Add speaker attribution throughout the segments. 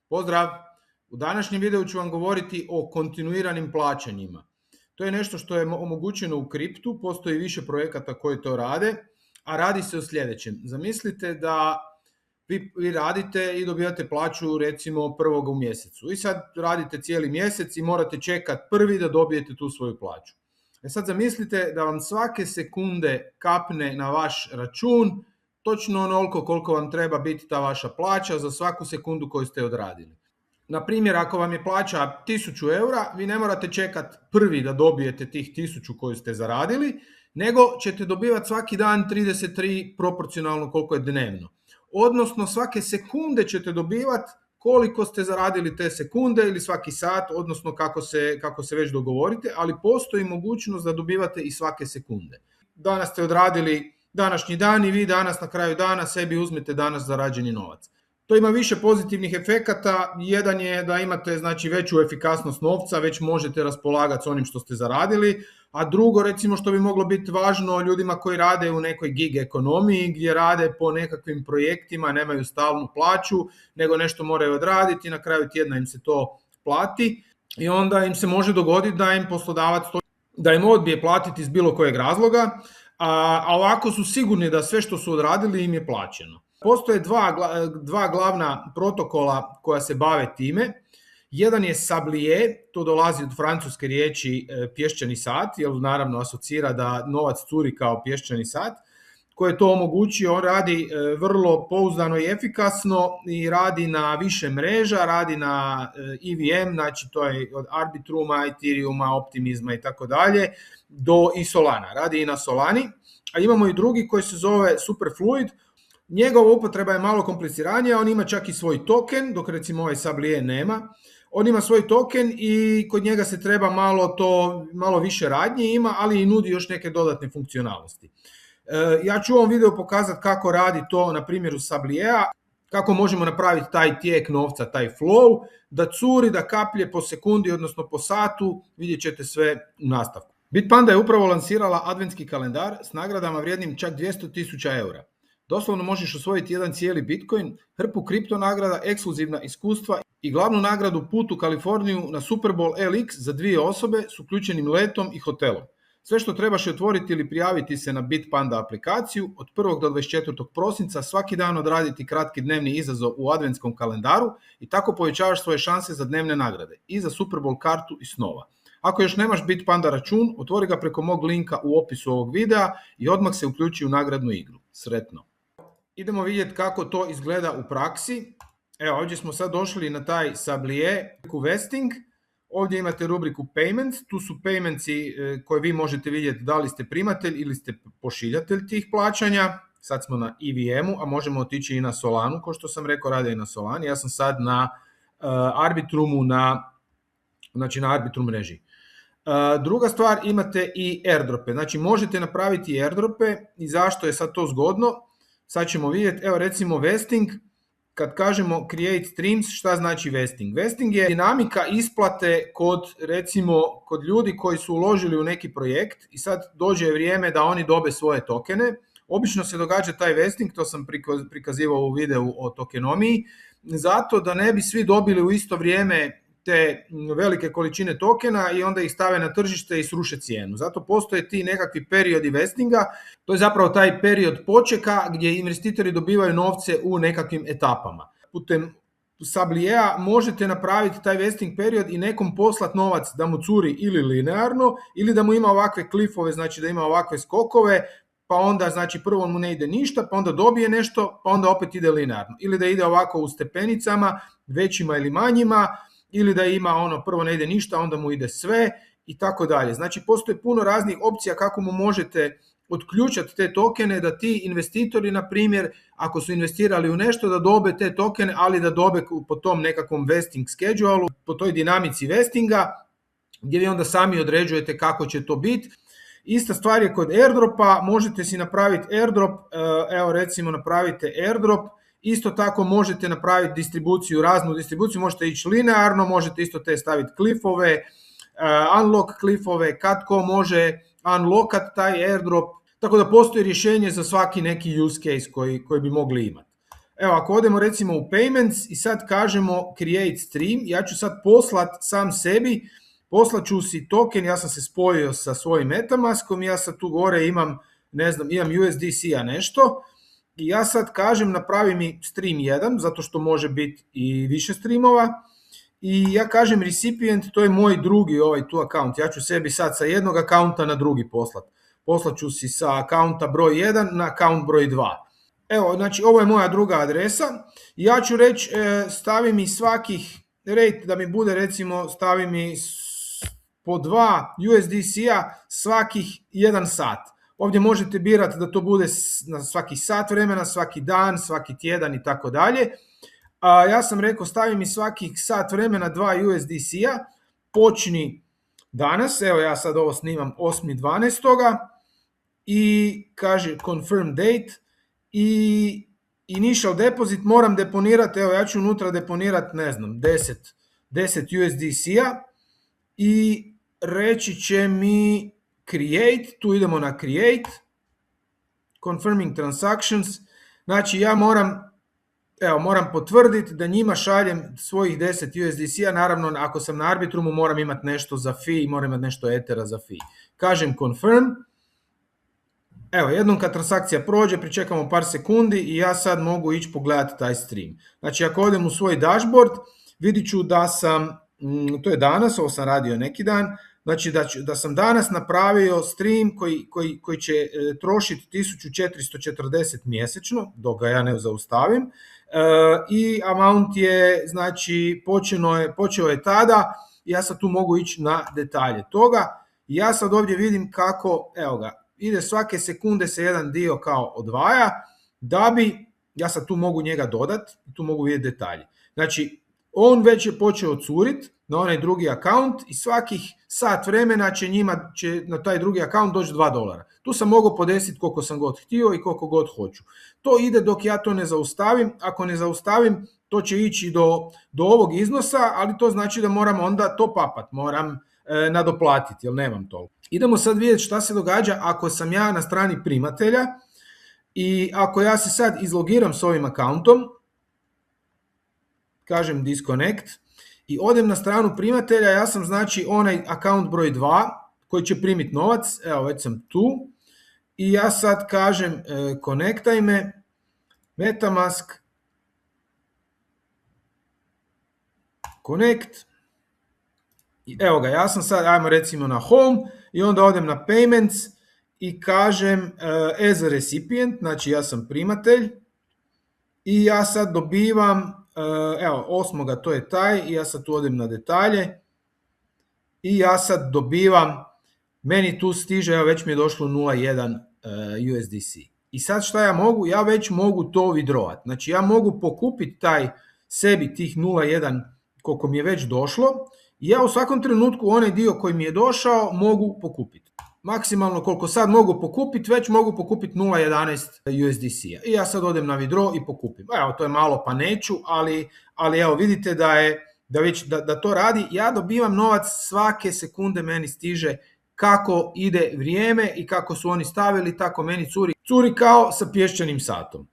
Speaker 1: Pozdrav! U današnjem videu ću vam govoriti o kontinuiranim plaćanjima. To je nešto što je omogućeno u kriptu, postoji više projekata koji to rade, a radi se o sljedećem. Zamislite da vi radite i dobivate plaću recimo prvog u mjesecu i sad radite cijeli mjesec i morate čekati prvi da dobijete tu svoju plaću. Sad zamislite da vam svake sekunde kapne na vaš račun točno onoliko koliko vam treba biti ta vaša plaća za svaku sekundu koju ste odradili. Na primjer, ako vam je plaća 1000 eura, vi ne morate čekati prvi da dobijete tih 1000 koju ste zaradili, nego ćete dobivati svaki dan 33 proporcionalno koliko je dnevno. Odnosno svake sekunde ćete dobivati koliko ste zaradili te sekunde ili svaki sat, odnosno kako se već dogovorite, ali postoji mogućnost da dobivate i svake sekunde. Danas ste odradili današnji dan i vi danas na kraju dana sebi uzmete danas zarađeni novac. To ima više pozitivnih efekata. Jedan je da imate veću efikasnost novca, već možete raspolagati s onim što ste zaradili, a drugo recimo što bi moglo biti važno ljudima koji rade u nekoj gig ekonomiji gdje rade po nekakvim projektima, nemaju stalnu plaću, nego nešto moraju odraditi, na kraju tjedna im se to plati i onda im se može dogoditi da im poslodavac da im odbije platiti iz bilo kojeg razloga, a ovako su sigurni da sve što su odradili im je plaćeno. Postoje dva glavna protokola koja se bave time. Jedan je sablier, to dolazi od francuske riječi pješčani sat, jer naravno asocira da novac curi kao pješčani sat, koji je to omogućio. On radi vrlo pouzdano i efikasno i radi na više mreža, radi na EVM, znači to je od Arbitruma, Ethereuma, Optimizma i tako dalje, do i Solana. Radi i na Solani, a imamo i drugi koji se zove Superfluid. Njegova upotreba je malo kompliciranija, on ima čak i svoj token, dok recimo ovaj Sablier nema. On ima svoj token i kod njega se treba malo više radnje ima, ali i nudi još neke dodatne funkcionalnosti. Ja ću u ovom videu pokazati kako radi to na primjeru Sabliera, kako možemo napraviti taj tijek novca, taj flow, da curi, da kaplje po sekundi, odnosno po satu, vidjet ćete sve u nastavku. Bitpanda je upravo lansirala adventski kalendar s nagradama vrijednim čak 200.000 eura. Doslovno možeš osvojiti jedan cijeli Bitcoin, hrpu kripto nagrada, ekskluzivna iskustva i glavnu nagradu put u Kaliforniju na Super Bowl LX za 2 osobe s uključenim letom i hotelom. Sve što trebaš je otvoriti ili prijaviti se na Bitpanda aplikaciju od 1. do 24. prosinca, svaki dan odraditi kratki dnevni izazov u adventskom kalendaru i tako povećavaš svoje šanse za dnevne nagrade i za Super Bowl kartu i snova. Ako još nemaš Bitpanda račun, otvori ga preko mog linka u opisu ovog videa i odmah se uključi u nagradnu igru. Sretno! Idemo vidjeti kako to izgleda u praksi. Evo, ovdje smo sad došli na taj Sablier vesting. Ovdje imate rubriku Payments, tu su paymentsi koje vi možete vidjeti da li ste primatelj ili ste pošiljatelj tih plaćanja. Sad smo na EVM-u, a možemo otići i na Solanu, kao što sam rekao, rade i na Solani. Ja sam sad na Arbitrumu, na Arbitrum mreži. Druga stvar, imate i airdrope, znači možete napraviti airdrope i zašto je sad to zgodno? Sad ćemo vidjeti, evo recimo vesting, kad kažemo create streams, šta znači vesting? Vesting je dinamika isplate kod ljudi koji su uložili u neki projekt i sad dođe vrijeme da oni dobe svoje tokene. Obično se događa taj vesting, to sam prikazivao u videu o tokenomiji, zato da ne bi svi dobili u isto vrijeme te velike količine tokena i onda ih stave na tržište i sruše cijenu. Zato postoje ti nekakvi periodi vestinga, to je zapravo taj period počeka gdje investitori dobivaju novce u nekakvim etapama. Putem Sabliera možete napraviti taj vesting period i nekom poslati novac da mu curi ili linearno ili da mu ima ovakve klifove, znači da ima ovakve skokove, pa onda prvo mu ne ide ništa, pa onda dobije nešto, pa onda opet ide linearno. Ili da ide ovako u stepenicama, većima ili manjima, ili da ima prvo ne ide ništa, onda mu ide sve i tako dalje. Znači postoje puno raznih opcija kako mu možete otključati te tokene, da ti investitori, na primjer, ako su investirali u nešto, da dobe te tokene, ali da dobe po tom nekakvom vesting schedule, po toj dinamici vestinga, gdje vi onda sami određujete kako će to biti. Ista stvar je kod airdropa, možete si napraviti airdrop, evo recimo napravite airdrop, isto tako možete napraviti distribuciju, raznu distribuciju, možete ići linearno, možete isto te staviti klifove, unlock klifove, kad ko može unlockat taj airdrop, tako da postoji rješenje za svaki neki use case koji bi mogli imati. Evo, ako odemo recimo u Payments i sad kažemo Create Stream, ja ću sad poslat sam sebi, poslat ću si token, ja sam se spojio sa svojim Metamaskom, ja sad tu gore imam, ne znam, imam USDC-a nešto, i ja sad kažem napravi mi stream 1, zato što može biti i više streamova, i ja kažem recipient, to je moj drugi tu account, ja ću sebi sad sa jednog akaunta na drugi poslat. Poslat ću si sa akaunta broj 1 na account broj 2. Evo, znači ovo je moja druga adresa. Ja ću reći, stavi mi svakih rate, da mi bude recimo, stavi mi po 2 USDC-a svakih 1 sat. Ovdje možete birati da to bude na svaki sat vremena, svaki dan, svaki tjedan i tako dalje. Ja sam rekao, stavi mi svakih sat vremena 2 USDC-a, počni danas, evo ja sad ovo snimam 8.12. i kaže confirm date, i initial deposit moram deponirati, evo ja ću unutra deponirati, ne znam, 10 USDC-a i reći će mi create, tu idemo na create, confirming transactions, znači ja moram potvrditi da njima šaljem svojih 10 USDC-a, naravno ako sam na Arbitrumu moram imati nešto za fee, moram imati nešto Ethera za fee. Kažem confirm, evo jednom kad transakcija prođe, pričekamo par sekundi i ja sad mogu ići pogledati taj stream. Znači ako odem u svoj dashboard, vidit ću da sam, to je danas, ovo sam radio neki dan, znači da sam danas napravio stream koji će trošiti 1440 mjesečno, dok ga ja ne zaustavim, i amount je, znači počeo je tada, ja sad tu mogu ići na detalje toga. Ja sad ovdje vidim kako, evo ga, ide svake sekunde se jedan dio kao odvaja, da bi, ja sad tu mogu njega dodati, tu mogu vidjeti detalje. Znači, on već je počeo curit na onaj drugi account i svakih sat vremena će na taj drugi account doći $2. Tu sam mogao podesiti koliko sam god htio i koliko god hoću. To ide dok ja to ne zaustavim, ako ne zaustavim, to će ići do ovog iznosa, ali to znači da moram onda to papat, moram nadoplatiti, jer nemam toliko. Idemo sad vidjeti šta se događa ako sam ja na strani primatelja i ako ja se sad izlogiram s ovim accountom, kažem disconnect i odem na stranu primatelja, ja sam znači onaj account broj 2 koji će primiti novac, evo već sam tu i ja sad kažem connectaj me, Metamask, connect, evo ga, ja sam sad, ajmo recimo na home i onda odem na payments i kažem as a recipient, znači ja sam primatelj i ja sad dobivam, evo 8. to je taj i ja sad tu odem na detalje i ja sad dobivam, meni tu stiže, evo već mi je došlo 0.1 USDC. I sad šta ja mogu? Ja već mogu to withdrawat. Znači ja mogu pokupiti sebi tih 0.1 koliko mi je već došlo i ja u svakom trenutku onaj dio koji mi je došao mogu pokupiti. Maksimalno koliko sad mogu pokupiti, već mogu pokupiti 0.11 USDC-a. I ja sad odem na withdraw i pokupim. Evo, to je malo pa neću, ali evo vidite da to radi. Ja dobivam novac svake sekunde, meni stiže kako ide vrijeme i kako su oni stavili, tako meni curi kao sa pješčanim satom.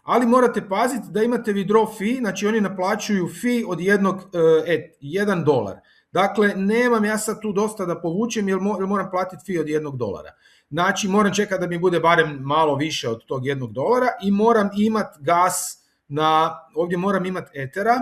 Speaker 1: Ali morate paziti da imate withdraw fee, znači oni naplaćuju fee od $1. Dakle, nemam ja sad tu dosta da povučem jer moram platiti fee od $1. Znači, moram čekati da mi bude barem malo više od tog $1 i moram imati gas ovdje moram imati Ethera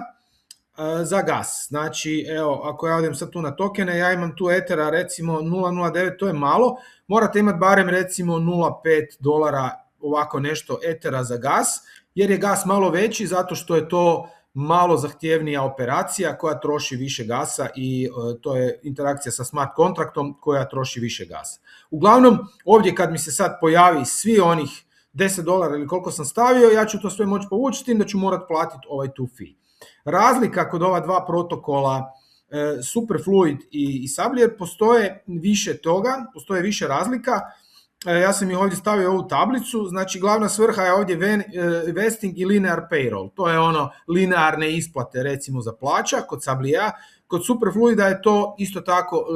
Speaker 1: za gas. Znači, evo, ako ja odem sad tu na tokene, ja imam tu Ethera recimo 0.09, to je malo, morate imati barem recimo $0.5 ovako nešto Ethera za gas, jer je gas malo veći zato što je to malo zahtjevnija operacija koja troši više gasa i to je interakcija sa smart kontraktom koja troši više gasa. Uglavnom, ovdje kad mi se sad pojavi svi onih $10 ili koliko sam stavio, ja ću to sve moći povući s tim da ću morati platiti ovaj tu fee. Razlika kod ova dva protokola Superfluid i Sablier postoje više toga, postoje više razlika. Ja sam ih ovdje stavio ovu tablicu, znači glavna svrha je ovdje vesting i linear payroll, to je ono linearne isplate recimo za plaća kod Sabliera. Kod Superfluida je to isto tako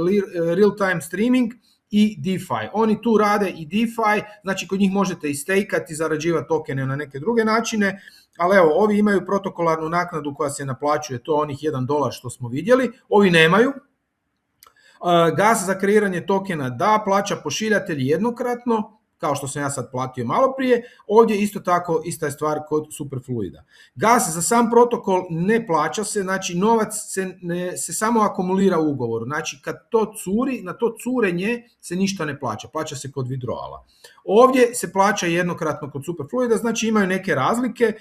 Speaker 1: real time streaming i DeFi. Oni tu rade i DeFi, znači kod njih možete i stejkati, zarađivati tokene na neke druge načine, ali evo, ovi imaju protokolarnu naknadu koja se naplaćuje, to onih $1 što smo vidjeli, ovi nemaju. Gas za kreiranje tokena da, plaća pošiljatelj jednokratno, kao što sam ja sad platio malo prije, ovdje isto tako, ista je stvar kod Superfluida. Gas za sam protokol ne plaća se, znači novac se samo akumulira u ugovoru, znači kad to curi, na to curenje se ništa ne plaća, plaća se kod withdrawala. Ovdje se plaća jednokratno kod Superfluida, znači imaju neke razlike,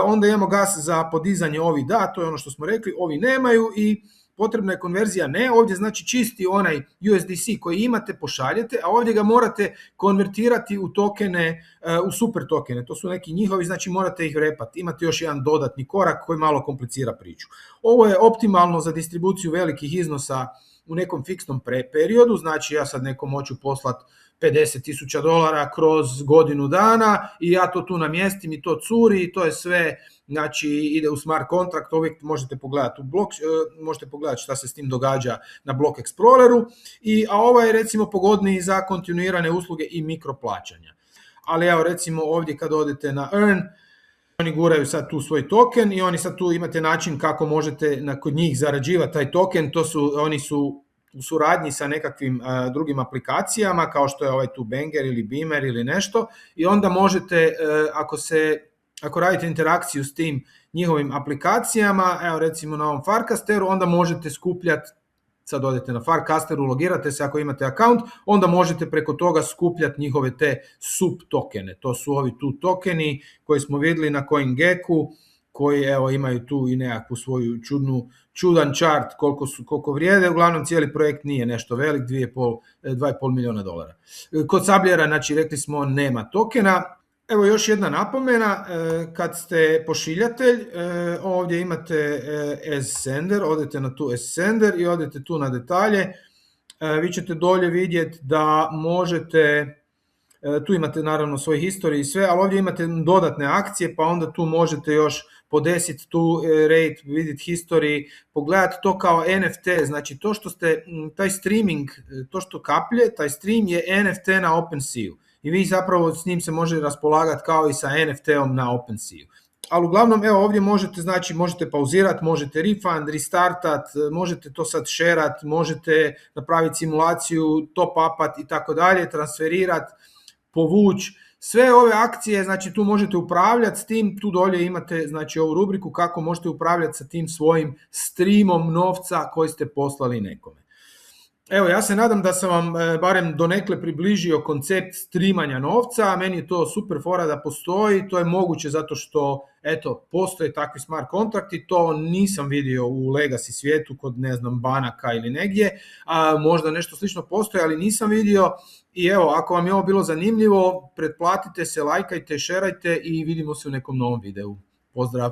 Speaker 1: onda imamo gas za podizanje, ovi da, to je ono što smo rekli, ovi nemaju i potrebna je konverzija, ne, ovdje znači čisti onaj USDC koji imate pošaljete, a ovdje ga morate konvertirati u tokene, u super tokene, to su neki njihovi, znači morate ih repati, imate još jedan dodatni korak koji malo komplicira priču. Ovo je optimalno za distribuciju velikih iznosa u nekom fiksnom periodu, znači ja sad nekom hoću poslati $50,000 kroz godinu dana i ja to tu namjestim i to curi i to je sve, znači ide u smart contract, uvijek možete pogledati možete pogledati šta se s tim događa na Block Exploreru, a ovaj je recimo pogodniji za kontinuirane usluge i mikroplaćanja. Ali evo recimo ovdje kad odete na Earn, oni guraju sad tu svoj token i oni sad tu imate način kako možete kod njih zarađivati taj token, oni su u suradnji sa nekakvim drugim aplikacijama kao što je ovaj tu Banger ili Beamer ili nešto i onda možete, ako radite interakciju s tim njihovim aplikacijama, evo recimo na ovom Farcasteru, onda možete skupljati, sad odete na Farcasteru, logirate se ako imate account, onda možete preko toga skupljati njihove te sub tokene, to su ovi tu tokeni koji smo vidjeli na CoinGecku, koji evo imaju tu i nekakvu svoju čudan chart koliko vrijede, uglavnom cijeli projekt nije nešto velik, $2,5 milijuna. Kod Sabljera, znači rekli smo, nema tokena. Evo još jedna napomena, kad ste pošiljatelj, ovdje imate as sender, odete na tu as sender i odete tu na detalje, vi ćete dolje vidjeti da možete, tu imate naravno svoj history i sve, ali ovdje imate dodatne akcije, pa onda tu možete još podesiti tu rate, vidjeti history, pogledati to kao NFT, znači to što ste, taj streaming, to što kaplje, taj stream je NFT na OpenSea-u i vi zapravo s njim se može raspolagati kao i sa NFT-om na OpenSea-u. Ali uglavnom, evo ovdje možete pauzirati, možete refund, restartat, možete to sad shareat, možete napraviti simulaciju, top-upat i tako dalje, transferirati, povući. Sve ove akcije, znači tu možete upravljati s tim, tu dolje imate znači ovu rubriku kako možete upravljati sa tim svojim streamom novca koji ste poslali nekome. Evo, ja se nadam da sam vam barem donekle približio koncept streamanja novca, meni je to super fora da postoji, to je moguće zato što eto, postoje takvi smart kontrakti, to nisam vidio u legacy svijetu kod ne znam banaka ili negdje, možda nešto slično postoji, ali nisam vidio. I evo, ako vam je ovo bilo zanimljivo, pretplatite se, lajkajte, šerajte i vidimo se u nekom novom videu. Pozdrav!